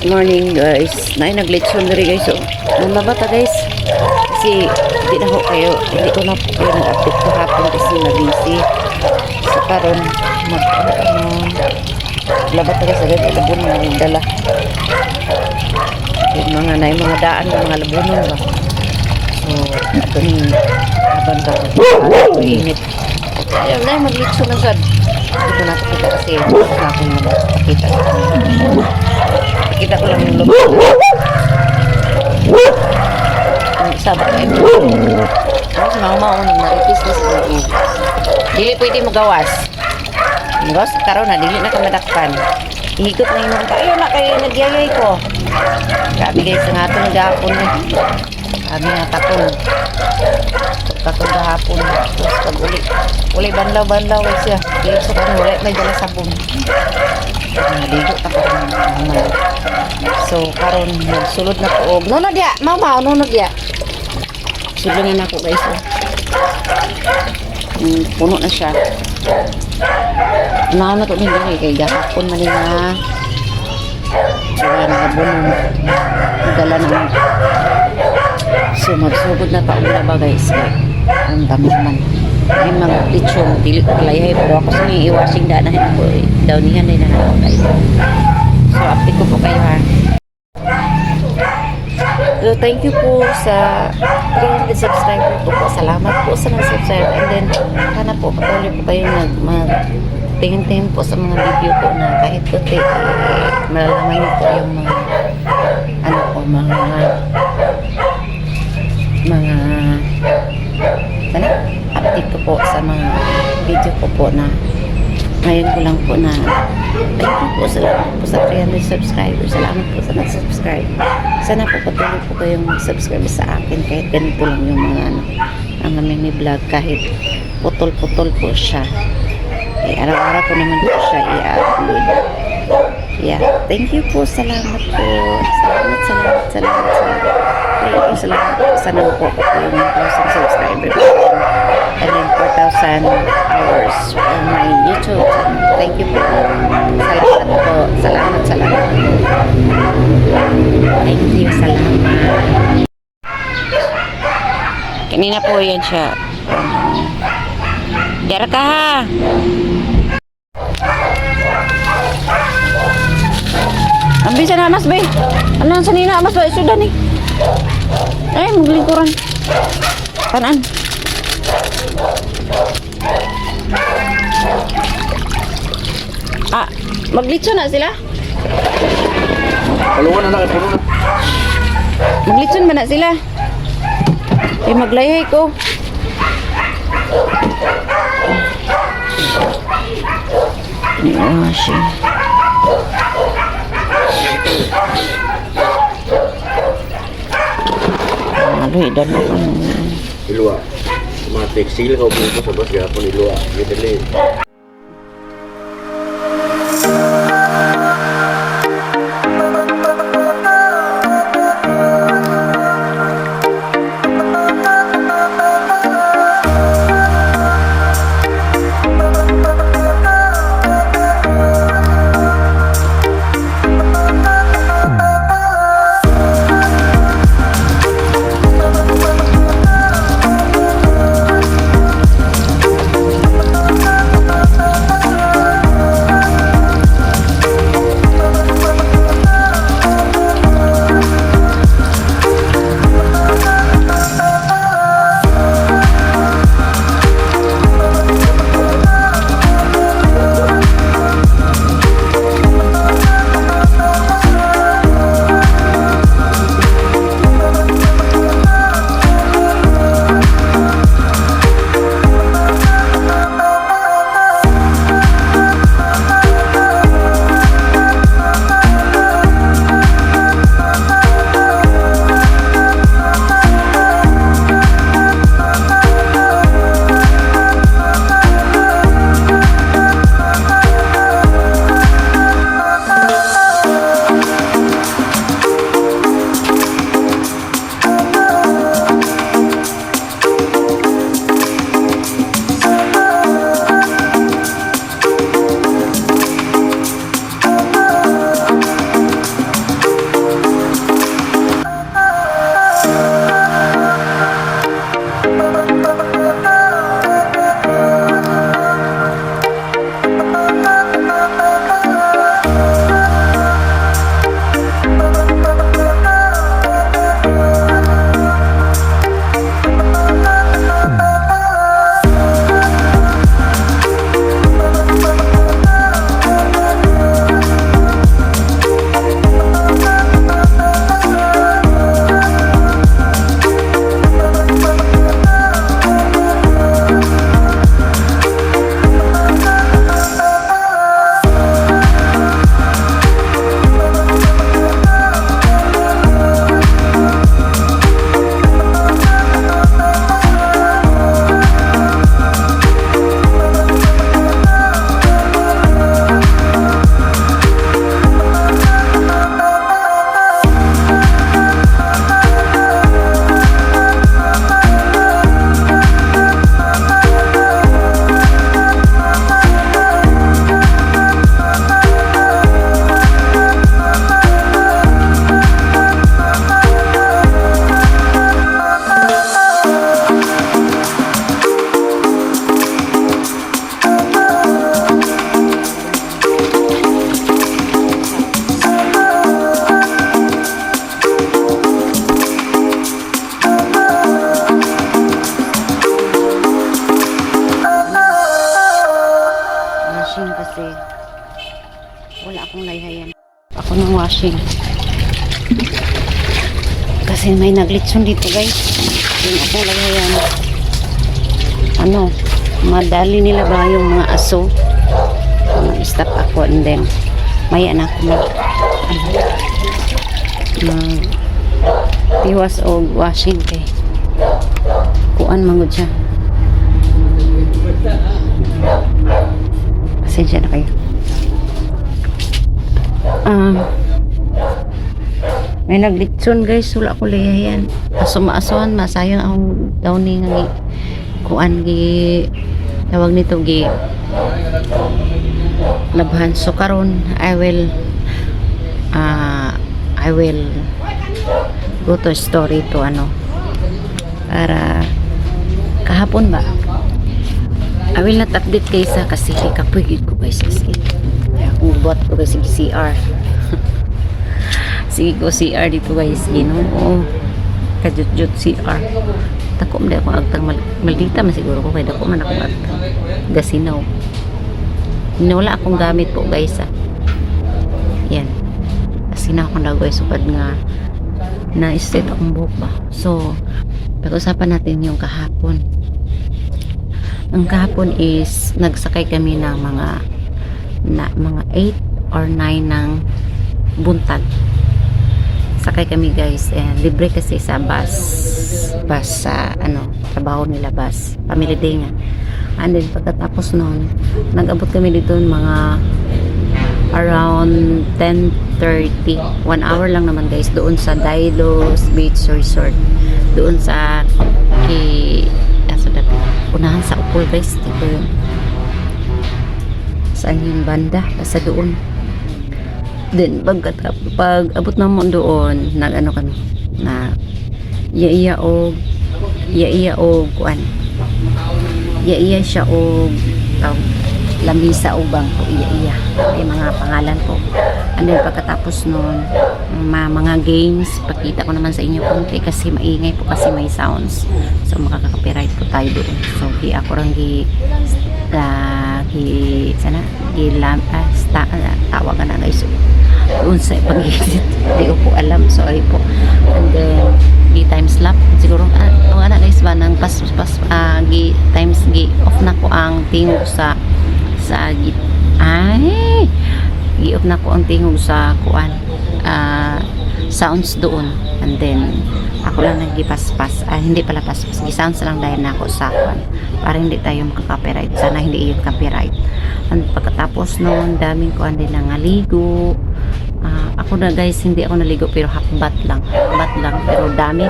Morning guys. Naglitson na rin guys. So, nalabata guys. Kasi hindi na ho kayo. Hindi ko na po kayo nag-update ko hapon kasi na-busy. So karon labata guys. Agad labon na yung dala. Yung mga daan ng mga labunon ba. So ito ni habang ka po. Init. Ayaw na maglitson na sad. Hindi ko nakakita kasi gusto na akong magpakita sa kanila. Kita ko lang yung loob. Sabi ko ito. Tapos maunang maripis na sa loob. Dili pwede magawas. Magawas karon na, dili na ka madakpan. Ihigop na yung mga ayaw na kayo nagyayay ko. Sabi guys, nga ito nag-aapon na. Sabi nga takon. Takon gahapon. Tapos pag uli banlaw siya. Dili sa kanon, wala may dala sabon. Naligo ta ko. So karon nagsulod na ko og nono dia mama nono dia sulungan ako guys puno na siya na to ni kay gahapon man nga sila nagabunon dala na so magsugod na ta og ba guys ang dami man ay mga lechon dili ko kalayhay pero ako sa i-washing na ko daw niyan na guys. So update ko po kayo ha. So, thank you po sa 300 subscriber po. Salamat po sa nag-subscribe. And then, sana po patuloy po kayo tingin-tingin po sa mga video ko na kahit puti, malalaman niyo po yung mga update ko po sa mga video ko po na ngayon ko lang po na thank you po, salamat po sa 300 subscribers. Salamat po sa nag-subscribe. Sana po patuloy po kayong mag-subscribe sa akin kahit ganito lang yung mga ang mini vlog kahit putol-putol po siya. Araw-araw ko naman po siya i-upload. Yeah, thank you po. Salamat po. Salamat. Thank you, salamat po. Sana po yung 1,000 subscribers. And then 4,000 hours on my YouTube channel. Thank you po. Salamat po. Salamat. Thank you. Salamat. Kanina po yan siya. Diara ka ha. Ang bisa na mas bay. Ano sa nina mas bay sudah nih. Maglingkuran. Kanan. Maglitso na sila? Paluan na puno na. Maglitson ba na sila? Maglayay ko. Siya. Idan ako. Ilua. Mga tekstil ka po sa bas gapon ilua. Gidali. ako ng washing. Kasi may naglitson dito guys. Yung akong lagayan. Ano, madali nila ba yung mga aso. Stop ako and then maya na ako tiwas o washing kay kuan mangod siya. Pasensya na kayo. May naglitson guys, wala ko layayan. Aso-maasohan, masayang akong downing ng kuan gi tawag nito gi labhan. So karon I will go to story to ano para kahapon ba I will not update kaysa kasi kapwigid ko guys kasi kung buhat ko guys sige CR sige ko CR dito guys ginoo kajut-jut CR tako man ako agtang maldita man siguro ko kay dako man ako agtang gasinaw wala akong gamit po guys yan gasinaw ko na guys upad nga na-state akong buhok ba. So pag-usapan natin yung kahapon. Ang kahapon is nagsakay kami ng mga 8 or 9 ng buntag. Sakay kami guys, libre kasi sa bus sa trabaho nila bus, family day nga. And then pagkatapos noon, nag-abot kami dito mga around 10:30, 1 hour lang naman guys doon sa Dailos Beach Resort, doon sa unahan sa Upol guys, dito yun saan yung banda, basta doon. Then pag abot naman doon nag kami na iya siya og lamisa o bangko iya ay mga pangalan ko. And then pagkatapos nun mga games, pakita ko naman sa inyo konti kasi maingay po kasi may sounds, so makaka-copyright po tayo doon. So ako rang tawagan na guys doon sa pag-iisip, di ko po alam, sorry po. And then time slap siguro guys ba nang times off na ko ang tingog sa i-off na ko ang tingog sa kuan sounds doon. And then ako lang nagipaspas, hindi pala paspas, sounds lang dahil na ako sa kuan para hindi tayo makaka-copyright, sana hindi yung copyright. And pagkatapos noon daming kuan din nangaligo. Ako na guys, hindi ako naligo pero half-bath lang pero dami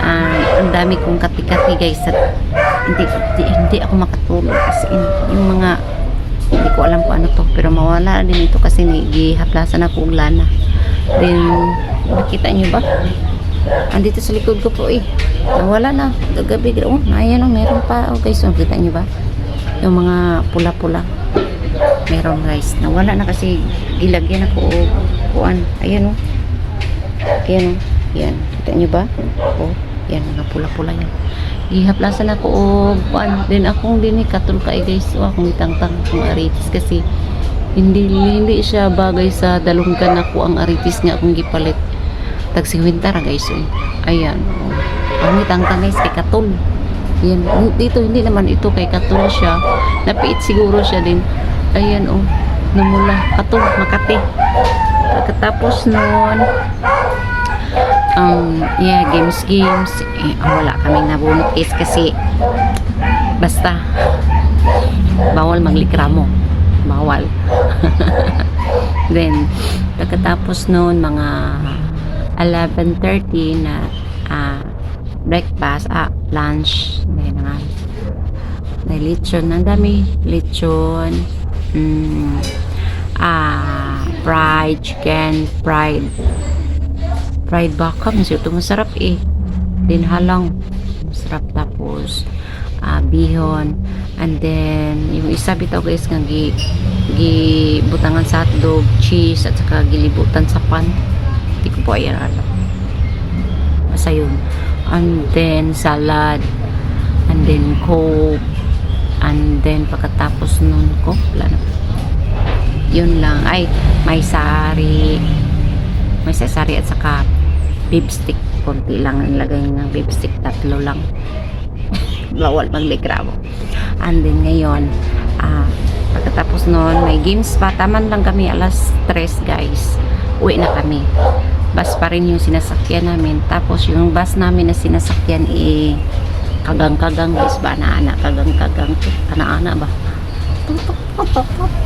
ang dami kong kati-kati guys at hindi ako makatulog kasi yung mga hindi ko alam kung ano to, pero mawala din ito kasi gihaplasan ako og lana. Then nakita nyo ba andito sa likod ko po nawala na gagabi. Ayan meron pa guys, nakita nyo ba yung mga pula-pula meron guys, nawala na kasi gilagyan ako kuan. Ayan yan, kita nyo ba yan mga pula-pula yan, ihaplasan ako kuan. Then akong din katul kay guys akong itangtang ng aritis kasi hindi siya bagay sa dalunggan ako ang aritis nga akong gipalit tag 50 guys ayan ang itangtang guys kay katul yan. Dito hindi naman ito kay katul siya, napiit siguro siya din. Ayan namula katul Makati. Pagkatapos noon games wala kaming nabunot kasi basta bawal maglikramo, bawal. Then pagkatapos noon mga 11:30 na breakfast, lunch na lechon, ang dami lechon, fried chicken, fried baka, masarap din halang masarap. Tapos bihon, and then yung isa bitaw guys nga gibutangan sa hotdog, cheese at saka gilibutan sa pan, hindi ko po ayan alam basta yun. And then salad, and then coke, and then pagkatapos nun coke wala na Yun lang. Ay, may sari. May sari at saka beef stick. Konti lang ang lagay ng beef stick. 3 lang. Bawal magligramo. And then ngayon, pagkatapos noon, may games pa. Taman lang kami alas 3 guys. Uwi na kami. Bus pa rin yung sinasakyan namin. Tapos yung bus namin na sinasakyan kagang-kagang guys ba? Ana-ana, kagang-kagang. Ana-ana ba?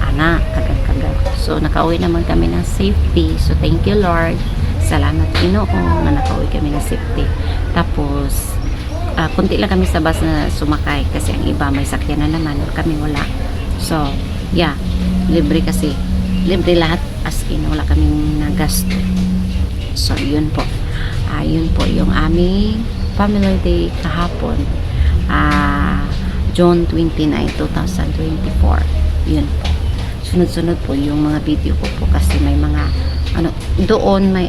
Ana, kagang-kagang. So nakauwi naman kami ng safety. So thank you Lord. Salamat Pinoong na nakauwi kami ng safety. Tapos kunti lang kami sa bus na sumakay kasi ang iba may sakyan na naman, kami wala. So yeah, libre kasi, libre lahat, as in wala kaming nagasto. So yun po, yun po yung aming family day kahapon, June 29, 2024. Yun po, sunod-sunod po yung mga video ko po kasi may mga doon may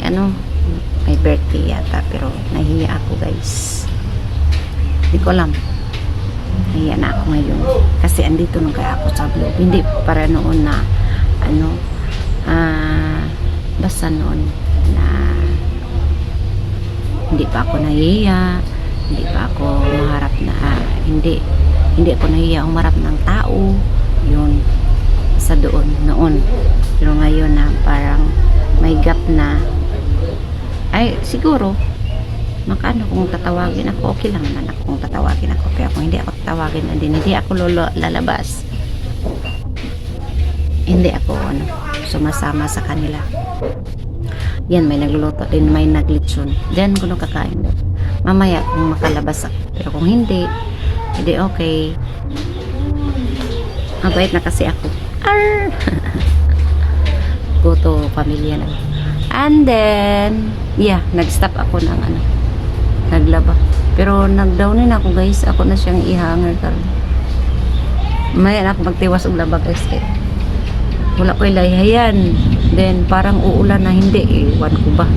may birthday yata, pero nahiya ako guys. Hindi ko alam. Nahiya na ako ngayon. Kasi andito nung kaya ako sa vlog. Hindi para noon na basta noon na hindi pa ako nahiya. Hindi pa ako maharap na hindi ako nahiya umarap ng tao. Yun. Sa noon. Pero ngayon na parang may gap na. Ay, siguro makano kung tatawagin ako, okay lang naman ako kung tatawagin ako, pero kung hindi ako tatawagin na din, hindi ako lalabas, hindi ako sumasama sa kanila. Yan, may nagluluto din, may naglitson then kung kakain doon mamaya kung makalabas ako, pero kung hindi okay. Mabait na kasi ako. Go to pamilya lang. And then yeah, nag-stop ako ng naglaba. Pero nag-downin ako guys. Ako na siyang i-hanger karon. May ako magtiwas og laba guys. Wala ko ilayhayan. Then parang uulan na hindi. Ewan ko ba.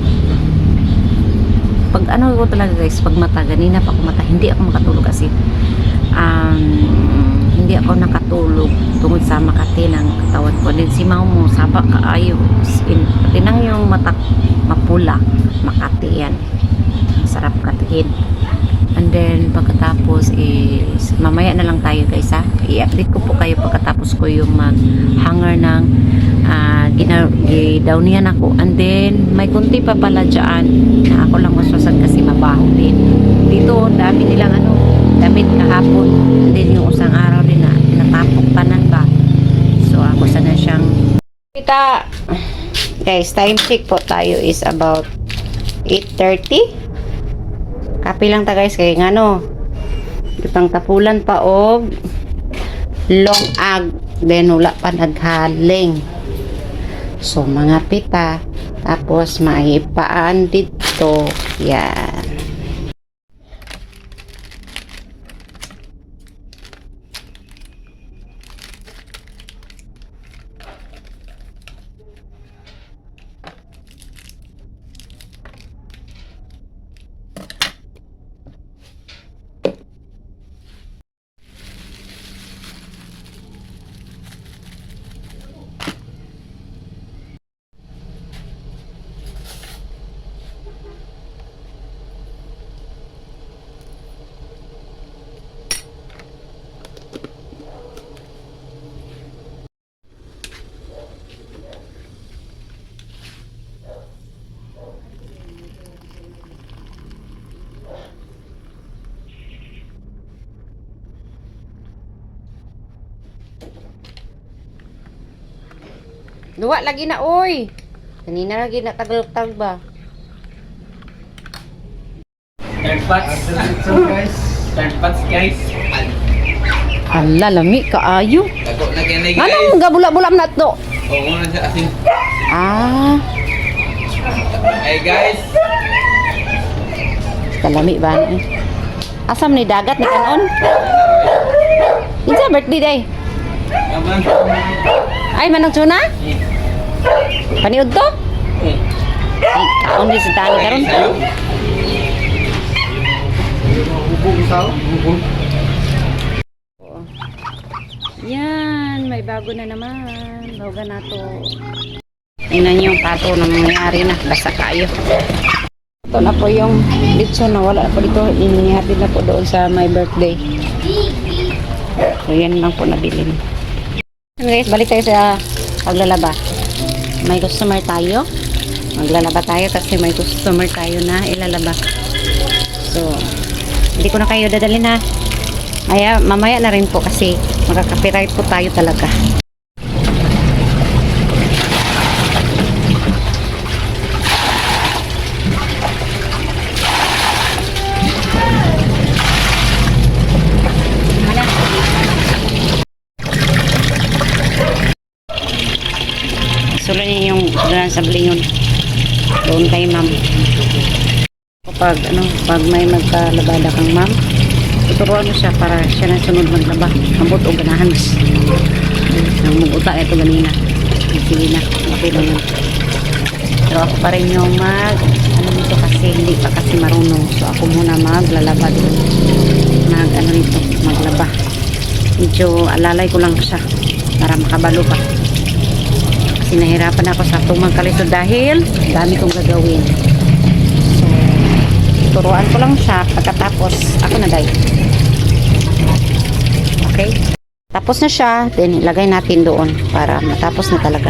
Pag ko talaga guys, pag mata, ganina pa ako mata, hindi ako makatulog kasi hindi ako nakatulog tungod sa makati ng katawan ko. Then si Mamo, saba kaayo. Pati nang yung mata mapula. Makati yan. Sarap katiin. And then pagkatapos is mamaya na lang tayo guys ha. I-update ko po kayo pagkatapos ko yung mag-hanger ng gidownian ako. And then may kunti pa pala dyan na ako lang maswasan kasi mabaho din. Dito dami nilang damit kahapon. And then yung usang araw din na natapok tanan ba. So ako sana siyang kita guys, time check po tayo is about 8:30. Kapi lang ta guys kay ipang tapulan pa og long ag, then wala pa naghaling. So mga pita, tapos maipaan dito. Yan. Duwa lagi na oy. Kanina lagi na tagal-tagal ba? Third parts guys. Hala, lami kaayo. Ako na kaya guys. Anong gabula-bula na to? Oo na siya asin. Hey guys. Kalami ba? Asam ni dagat ni kanon? Isa birthday day. Aman. Ay, manang tuna? Paniud to? Ay, kaon di sa tali karon. Yan, may bago na naman. Bago na to. Tingnan niyo yung pato na mangyayari na. Basta kayo. Ito na po yung litso na wala po dito. Inihatid na po doon sa my birthday. So yan lang po nabili. Guys, balik tayo sa paglalaba. May customer tayo. Maglalaba tayo kasi may customer tayo na ilalaba. So, hindi ko na kayo dadalhin ha. Mamaya na rin po kasi magka-copyright po tayo talaga. Sulo niya yung doon sa Blingon. Doon kay ma'am. Kapag pag may magkalabada kang ma'am, tuturuan mo siya para siya na sunod maglaba. Ambot o ganahan. Nang mag-uta ito ganina. Sige na. Okay lang yun. Pero ako pa rin yung nito kasi hindi pa kasi marunong. So ako muna maglalaba doon. Nito, maglaba. Medyo alalay ko lang siya para makabalo pa. Kasi nahirapan ako sa itong magkalito dahil dami kong gagawin. So, turuan ko lang siya pagkatapos ako na dahil. Okay? Tapos na siya, then ilagay natin doon para matapos na talaga.